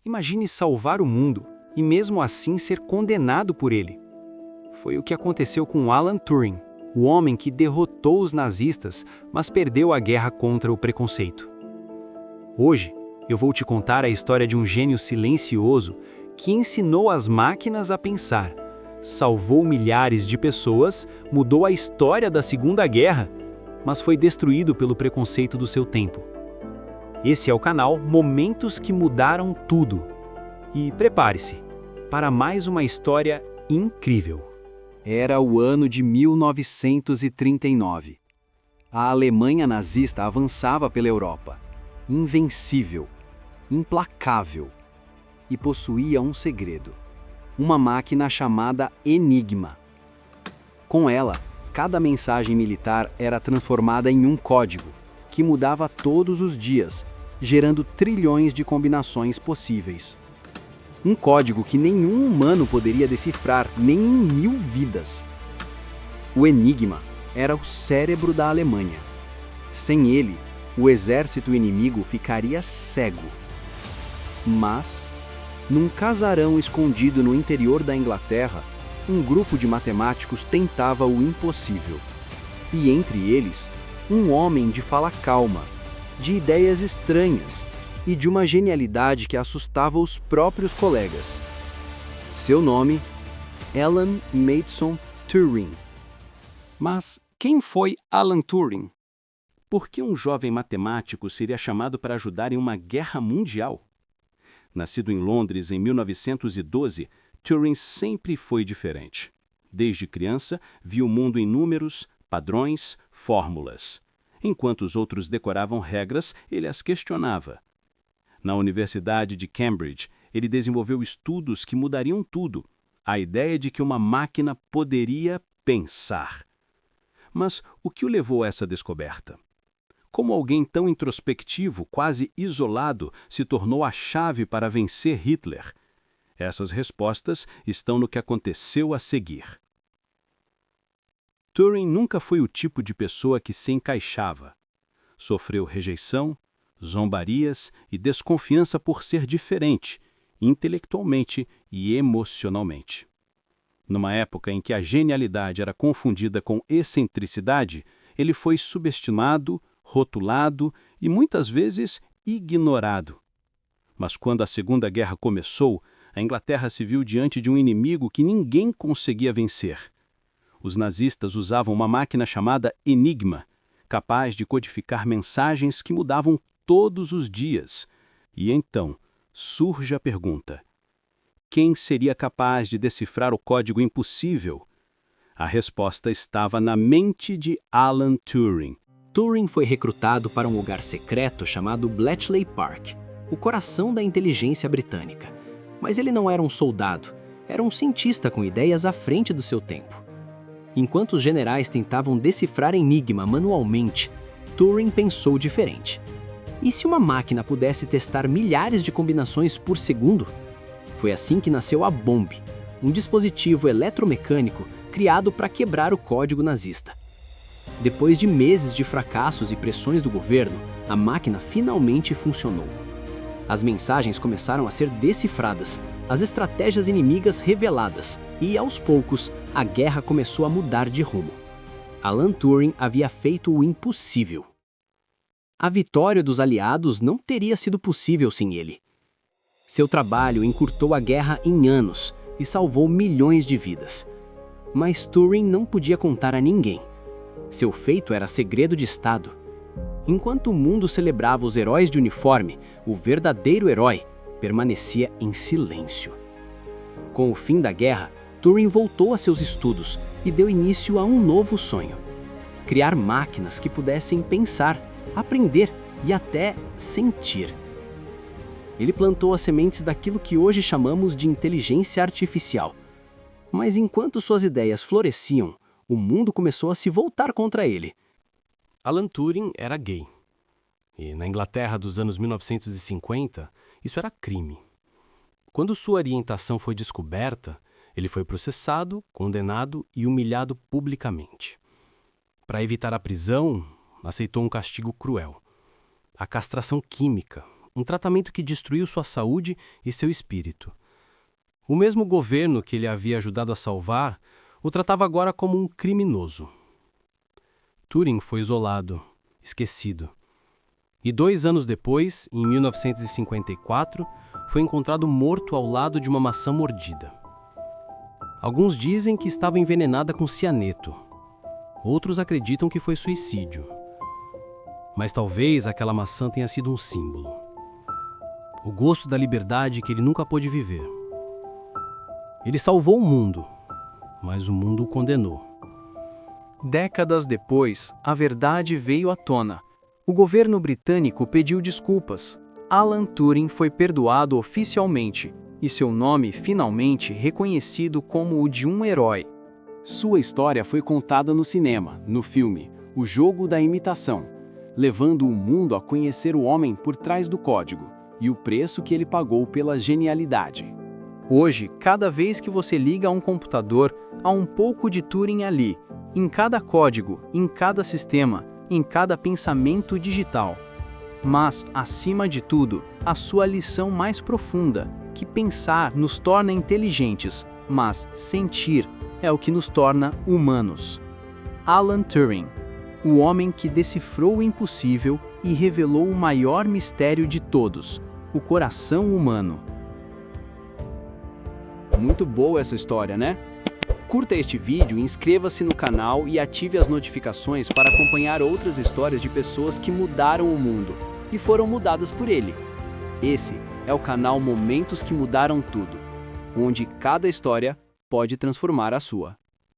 Imagine salvar o mundo e mesmo assim ser condenado por ele. Foi o que aconteceu com Alan Turing, o homem que derrotou os nazistas, mas perdeu a guerra contra o preconceito. Hoje, eu vou te contar a história de um gênio silencioso que ensinou as máquinas a pensar, salvou milhares de pessoas, mudou a história da Segunda Guerra, mas foi destruído pelo preconceito do seu tempo. Esse é o canal Momentos que Mudaram Tudo. E prepare-se para mais uma história incrível. Era o ano de 1939. A Alemanha nazista avançava pela Europa, invencível, implacável, e possuía um segredo: uma máquina chamada Enigma. Com ela, cada mensagem militar era transformada em um código, que mudava todos os dias, gerando trilhões de combinações possíveis. Um código que nenhum humano poderia decifrar nem em 1000 vidas. O Enigma era o cérebro da Alemanha. Sem ele, o exército inimigo ficaria cego. Mas, num casarão escondido no interior da Inglaterra, um grupo de matemáticos tentava o impossível. E entre eles, um homem de fala calma, de ideias estranhas e de uma genialidade que assustava os próprios colegas. Seu nome, Alan Mason Turing. Mas quem foi Alan Turing? Por que um jovem matemático seria chamado para ajudar em uma guerra mundial? Nascido em Londres em 1912, Turing sempre foi diferente. Desde criança, viu o mundo em números, padrões, fórmulas. Enquanto os outros decoravam regras, ele as questionava. Na Universidade de Cambridge, ele desenvolveu estudos que mudariam tudo: a ideia de que uma máquina poderia pensar. Mas o que o levou a essa descoberta? Como alguém tão introspectivo, quase isolado, se tornou a chave para vencer Hitler? Essas respostas estão no que aconteceu a seguir. Turing nunca foi o tipo de pessoa que se encaixava. Sofreu rejeição, zombarias e desconfiança por ser diferente, intelectualmente e emocionalmente. Numa época em que a genialidade era confundida com excentricidade, ele foi subestimado, rotulado e muitas vezes ignorado. Mas quando a Segunda Guerra começou, a Inglaterra se viu diante de um inimigo que ninguém conseguia vencer. Os nazistas usavam uma máquina chamada Enigma, capaz de codificar mensagens que mudavam todos os dias. E então surge a pergunta: quem seria capaz de decifrar o código impossível? A resposta estava na mente de Alan Turing. Turing foi recrutado para um lugar secreto chamado Bletchley Park, o coração da inteligência britânica. Mas ele não era um soldado, era um cientista com ideias à frente do seu tempo. Enquanto os generais tentavam decifrar Enigma manualmente, Turing pensou diferente. E se uma máquina pudesse testar milhares de combinações por segundo? Foi assim que nasceu a Bomb, um dispositivo eletromecânico criado para quebrar o código nazista. Depois de meses de fracassos e pressões do governo, a máquina finalmente funcionou. As mensagens começaram a ser decifradas, as estratégias inimigas reveladas e, aos poucos, a guerra começou a mudar de rumo. Alan Turing havia feito o impossível. A vitória dos aliados não teria sido possível sem ele. Seu trabalho encurtou a guerra em anos e salvou milhões de vidas. Mas Turing não podia contar a ninguém. Seu feito era segredo de Estado. Enquanto o mundo celebrava os heróis de uniforme, o verdadeiro herói permanecia em silêncio. Com o fim da guerra, Turing voltou a seus estudos e deu início a um novo sonho: criar máquinas que pudessem pensar, aprender e até sentir. Ele plantou as sementes daquilo que hoje chamamos de inteligência artificial. Mas enquanto suas ideias floresciam, o mundo começou a se voltar contra ele. Alan Turing era gay. E na Inglaterra dos anos 1950, isso era crime. Quando sua orientação foi descoberta, ele foi processado, condenado e humilhado publicamente. Para evitar a prisão, aceitou um castigo cruel: a castração química, um tratamento que destruiu sua saúde e seu espírito. O mesmo governo que ele havia ajudado a salvar o tratava agora como um criminoso. Turing foi isolado, esquecido. E 2 anos depois, em 1954, foi encontrado morto ao lado de uma maçã mordida. Alguns dizem que estava envenenada com cianeto. Outros acreditam que foi suicídio. Mas talvez aquela maçã tenha sido um símbolo. O gosto da liberdade que ele nunca pôde viver. Ele salvou o mundo, mas o mundo o condenou. Décadas depois, a verdade veio à tona. O governo britânico pediu desculpas. Alan Turing foi perdoado oficialmente e seu nome finalmente reconhecido como o de um herói. Sua história foi contada no cinema, no filme O Jogo da Imitação, levando o mundo a conhecer o homem por trás do código e o preço que ele pagou pela genialidade. Hoje, cada vez que você liga a um computador, há um pouco de Turing ali, em cada código, em cada sistema, em cada pensamento digital. Mas, acima de tudo, a sua lição mais profunda, que pensar nos torna inteligentes, mas sentir é o que nos torna humanos. Alan Turing, o homem que decifrou o impossível e revelou o maior mistério de todos, o coração humano. Muito boa essa história, né? Curta este vídeo, inscreva-se no canal e ative as notificações para acompanhar outras histórias de pessoas que mudaram o mundo e foram mudadas por ele. Esse é o canal Momentos que Mudaram Tudo, onde cada história pode transformar a sua.